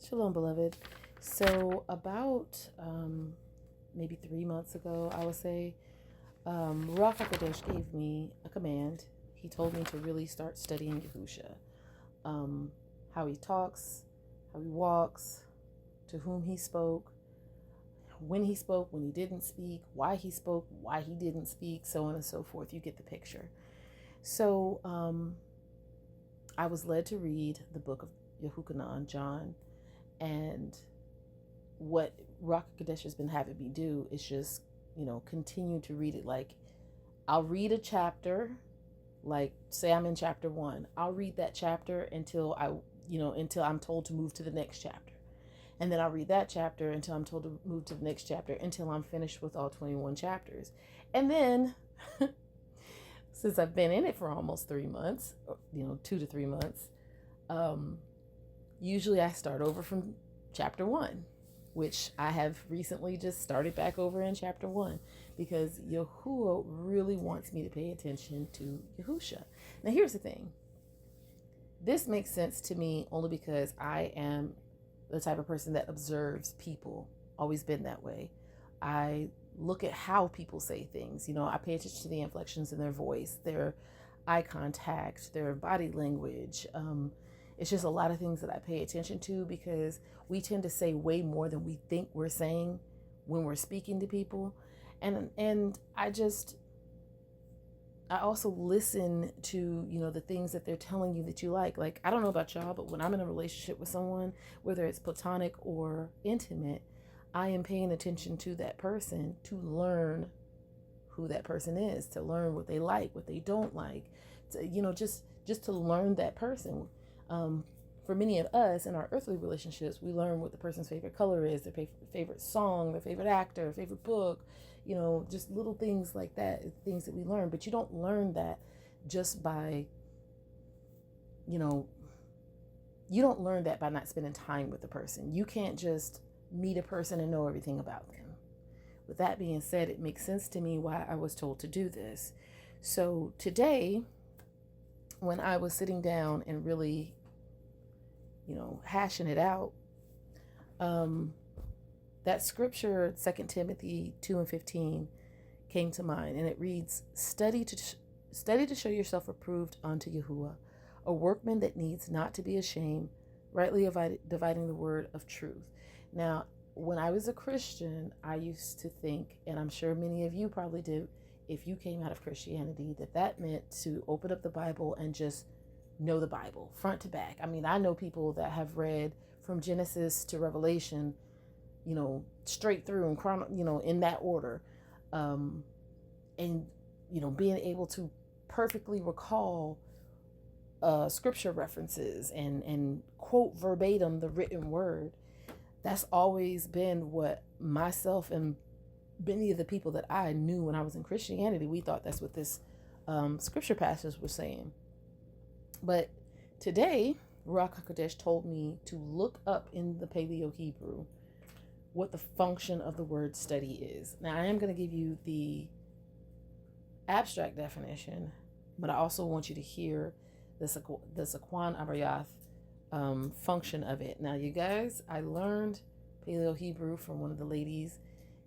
Shalom, beloved. So about maybe 3 months ago, I would say, Ruach HaKodesh gave me a command. He told me to really start studying Yahusha. How he talks, how he walks, to whom he spoke, when he didn't speak, why he didn't speak, so on and so forth. You get the picture. So I was led to read the book of Yehukanan, John, and what Ruach HaKodesh has been having me do is just, continue to read it. Like, I'll read a chapter, like say I'm in chapter 1. I'll read that chapter until until I'm told to move to the next chapter. And then I'll read that chapter until I'm told to move to the next chapter until I'm finished with all 21 chapters. And then since I've been in it for almost 3 months, 2 to 3 months, usually I start over from chapter 1, which I have recently just started back over in chapter 1 because Yahuwah really wants me to pay attention to Yahusha. Now, here's the thing. This makes sense to me only because I am the type of person that observes people, always been that way. I look at how people say things. I pay attention to the inflections in their voice, their eye contact, their body language. It's just a lot of things that I pay attention to because we tend to say way more than we think we're saying when we're speaking to people. And I also listen to, the things that they're telling you that you like. Like, I don't know about y'all, but when I'm in a relationship with someone, whether it's platonic or intimate, I am paying attention to that person to learn who that person is, to learn what they like, what they don't like, to, just to learn that person. For many of us in our earthly relationships, we learn what the person's favorite color is, their favorite song, their favorite actor, favorite book, just little things like that, things that we learn. But you don't learn that just by, you don't learn that by not spending time with the person. You can't just meet a person and know everything about them. With that being said, it makes sense to me why I was told to do this. So today, when I was sitting down and really, hashing it out, that scripture, 2 Timothy 2:15, came to mind, and it reads, study to show yourself approved unto Yahuwah, a workman that needs not to be ashamed, rightly dividing the word of truth. Now, when I was a Christian, I used to think, and I'm sure many of you probably do, if you came out of Christianity, that meant to open up the Bible and just know the Bible front to back. I mean, I know people that have read from Genesis to Revelation, straight through and in that order, and being able to perfectly recall scripture references and quote verbatim the written word. That's always been what myself and many of the people that I knew when I was in Christianity, we thought that's what this scripture passage was saying. But today, Ruach HaKodesh told me to look up in the Paleo Hebrew what the function of the word study is. Now, I am going to give you the abstract definition, but I also want you to hear the Saquon Abrayath function of it. Now, you guys, I learned Paleo Hebrew from one of the ladies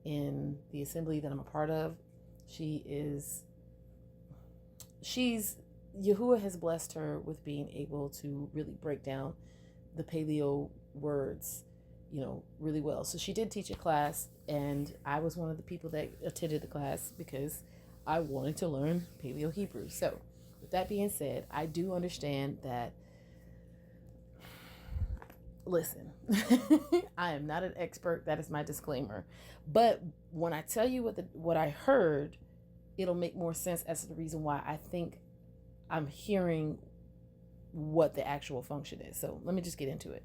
in the assembly that I'm a part of. Yahuwah has blessed her with being able to really break down the Paleo words, really well. So she did teach a class, and I was one of the people that attended the class because I wanted to learn Paleo Hebrew. So with that being said, I do understand that, listen, I am not an expert. That is my disclaimer. But when I tell you what I heard, it'll make more sense as to the reason why I think I'm hearing what the actual function is. So let me just get into it.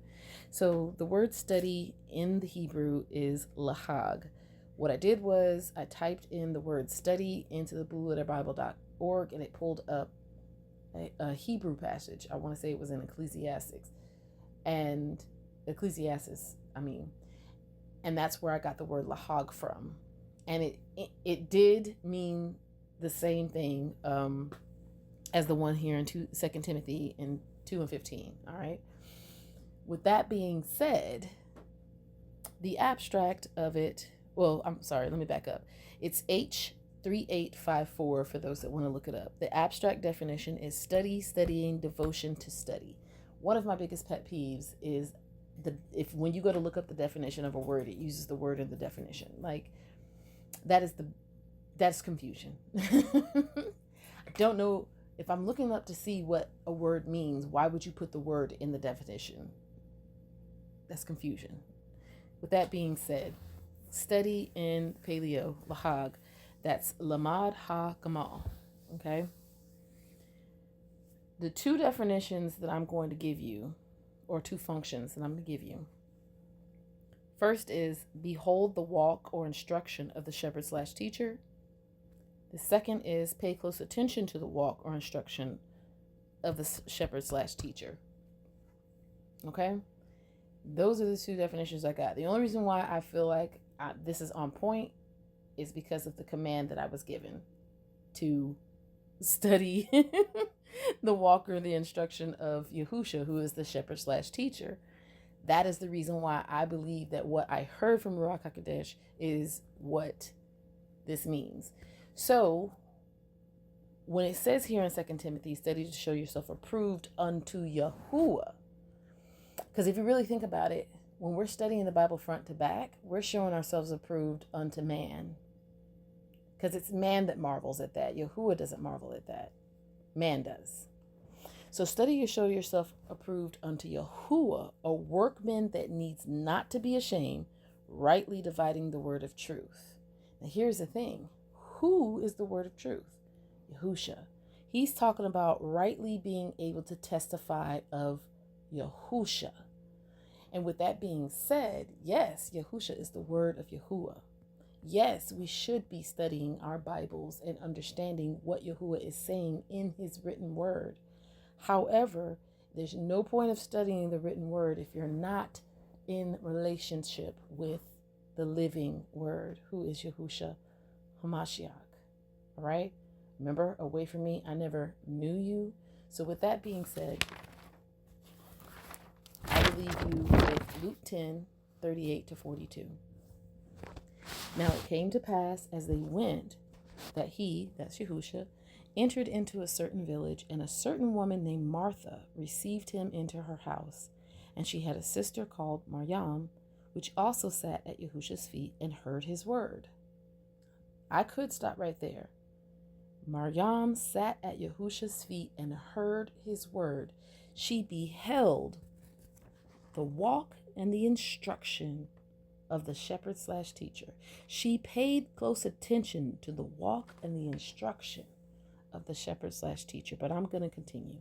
So the word study in the Hebrew is lahag. What I did was I typed in the word study into the blueletterbible.org, and it pulled up a Hebrew passage. I want to say it was in Ecclesiastes, and that's where I got the word lahag from. And it did mean the same thing as the one here in 2 Timothy in 2:15. All right. With that being said, the abstract of it, well, I'm sorry, let me back up. It's H3854 for those that want to look it up. The abstract definition is study, studying, devotion to study. One of my biggest pet peeves is if when you go to look up the definition of a word, it uses the word in the definition. Like that's confusion. I don't know if I'm looking up to see what a word means, why would you put the word in the definition? That's confusion. With that being said, study in Paleo, Lahag, that's Lamad Ha-Gamal, okay? The two definitions that I'm going to give you, or two functions that I'm going to give you. First is behold the walk or instruction of the shepherd/teacher. The second is pay close attention to the walk or instruction of the shepherd/teacher. Okay? Those are the two definitions I got. The only reason why I feel like this is on point is because of the command that I was given to study the walk or the instruction of Yahusha, who is the shepherd/teacher. That is the reason why I believe that what I heard from Ruach HaKodesh is what this means. So when it says here in 2 Timothy, study to show yourself approved unto Yahuwah. Because if you really think about it, when we're studying the Bible front to back, we're showing ourselves approved unto man. Because it's man that marvels at that. Yahuwah doesn't marvel at that. Man does. So study to show yourself approved unto Yahuwah, a workman that needs not to be ashamed, rightly dividing the word of truth. Now here's the thing. Who is the word of truth? Yahusha. He's talking about rightly being able to testify of Yahusha. And with that being said, yes, Yahusha is the word of Yahuwah. Yes, we should be studying our Bibles and understanding what Yahuwah is saying in his written word. However, there's no point of studying the written word if you're not in relationship with the living word, who is Yahusha HaMashyach. All right? Remember, away from me, I never knew you. So with that being said, I will leave you with Luke 10:38-42. Now it came to pass as they went that he, that's Yahusha, entered into a certain village, and a certain woman named Martha received him into her house. And she had a sister called Maryam, which also sat at Yahusha's feet and heard his word. I could stop right there. Maryam sat at Yahusha's feet and heard his word. She beheld the walk and the instruction of the shepherd/teacher. She paid close attention to the walk and the instruction of the shepherd/teacher. But I'm going to continue.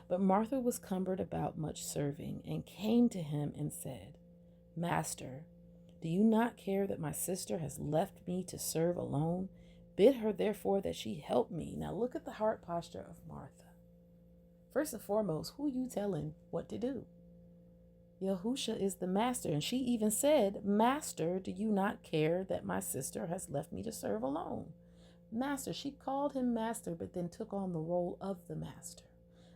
But Martha was cumbered about much serving and came to him and said, Master, do you not care that my sister has left me to serve alone? Bid her therefore that she help me. Now look at the heart posture of Martha. First and foremost, who are you telling what to do? Yahusha is the master, and she even said, Master, do you not care that my sister has left me to serve alone? Master, she called him master, but then took on the role of the master.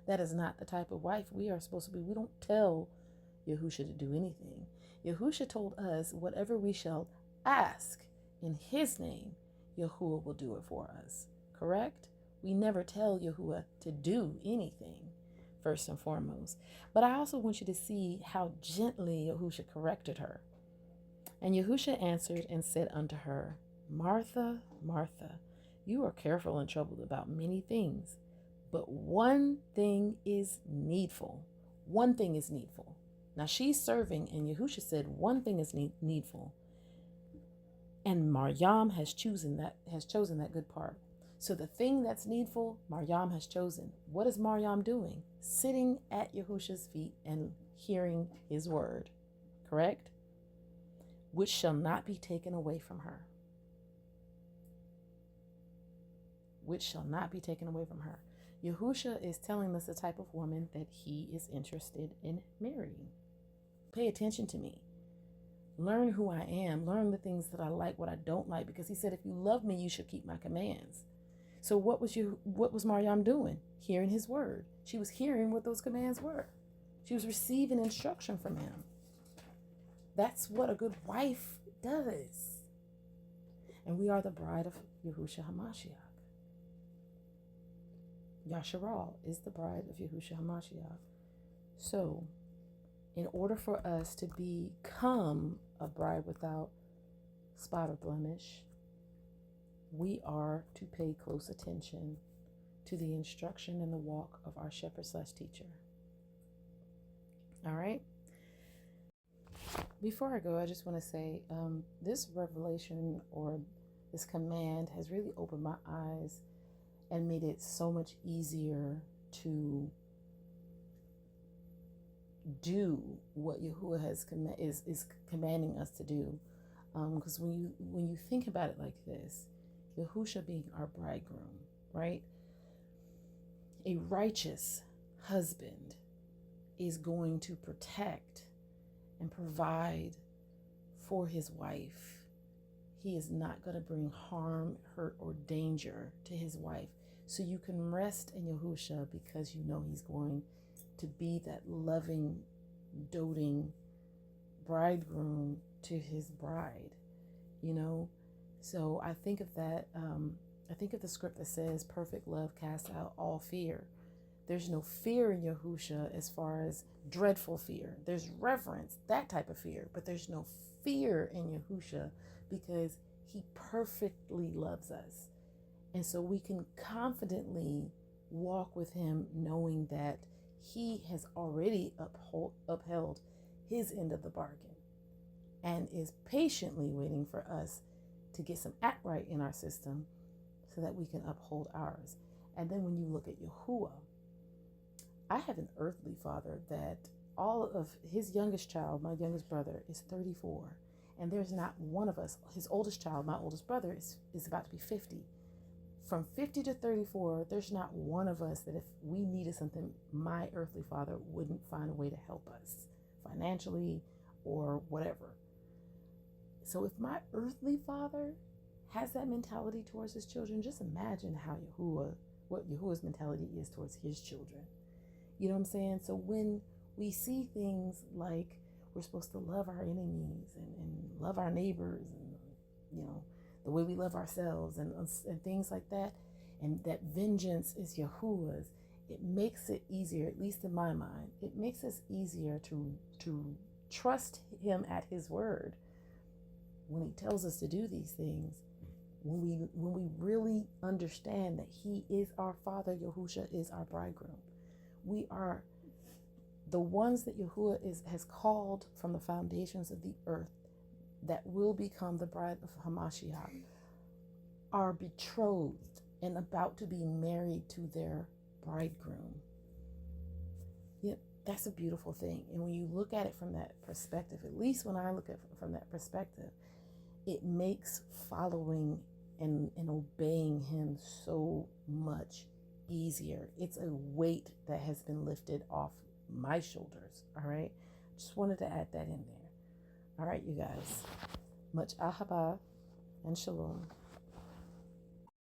That is not the type of wife we are supposed to be. We don't tell Yahusha to do anything. Yahusha told us, whatever we shall ask in his name, Yahuwah will do it for us. Correct? We never tell Yahuwah to do anything, first and foremost. But I also want you to see how gently Yahusha corrected her. And Yahusha answered and said unto her, Martha, Martha, you are careful and troubled about many things, but one thing is needful. One thing is needful. Now she's serving, and Yahusha said one thing is needful. And Maryam has chosen that good part. So the thing that's needful, Maryam has chosen. What is Maryam doing? Sitting at Yahusha's feet and hearing his word. Correct? Which shall not be taken away from her. Which shall not be taken away from her. Yahusha is telling us the type of woman that he is interested in marrying. Pay attention to me. Learn who I am. Learn the things that I like, what I don't like. Because he said, if you love me, you should keep my commands. So what was Maryam doing? Hearing his word. She was hearing what those commands were. She was receiving instruction from him. That's what a good wife does. And we are the bride of Yahusha HaMashyach. Yasharal is the bride of Yahusha HaMashyach. So, in order for us to become a bride without spot or blemish, we are to pay close attention to the instruction and the walk of our shepherd/teacher. All right? Before I go, I just want to say this revelation or this command has really opened my eyes and made it so much easier to do what Yahuwah is commanding us to do. Because when you think about it like this, Yahusha being our bridegroom, right? A righteous husband is going to protect and provide for his wife. He is not going to bring harm, hurt, or danger to his wife. So you can rest in Yahusha because you know he's going to be that loving, doting bridegroom to his bride, you know? So I think of that, I think of the script that says, perfect love casts out all fear. There's no fear in Yahusha as far as dreadful fear. There's reverence, that type of fear, but there's no fear in Yahusha because he perfectly loves us. And so we can confidently walk with him knowing that he has already upheld his end of the bargain and is patiently waiting for us to get some act right in our system so that we can uphold ours. And then when you look at Yahuwah, I have an earthly father that all of his youngest child, my youngest brother, is 34. And there's not one of us, his oldest child, my oldest brother, is about to be 50. From 50 to 34, there's not one of us that if we needed something, my earthly father wouldn't find a way to help us financially or whatever. So if my earthly father has that mentality towards his children, just imagine how what Yahuwah's mentality is towards his children. You know what I'm saying? So when we see things like we're supposed to love our enemies and love our neighbors and, you know, the way we love ourselves and things like that, and that vengeance is Yahuwah's, it makes it easier, at least in my mind, it makes us easier to trust him at his word when he tells us to do these things. When we really understand that he is our father, Yahusha is our bridegroom. We are the ones that Yahuwah has called from the foundations of the earth that will become the bride of HaMashyach, are betrothed and about to be married to their bridegroom. Yeah, that's a beautiful thing. And when you look at it from that perspective, at least when I look at it from that perspective, it makes following and obeying him so much easier. It's a weight that has been lifted off my shoulders. All right. Just wanted to add that in there. All right, you guys. Much ahaba and shalom.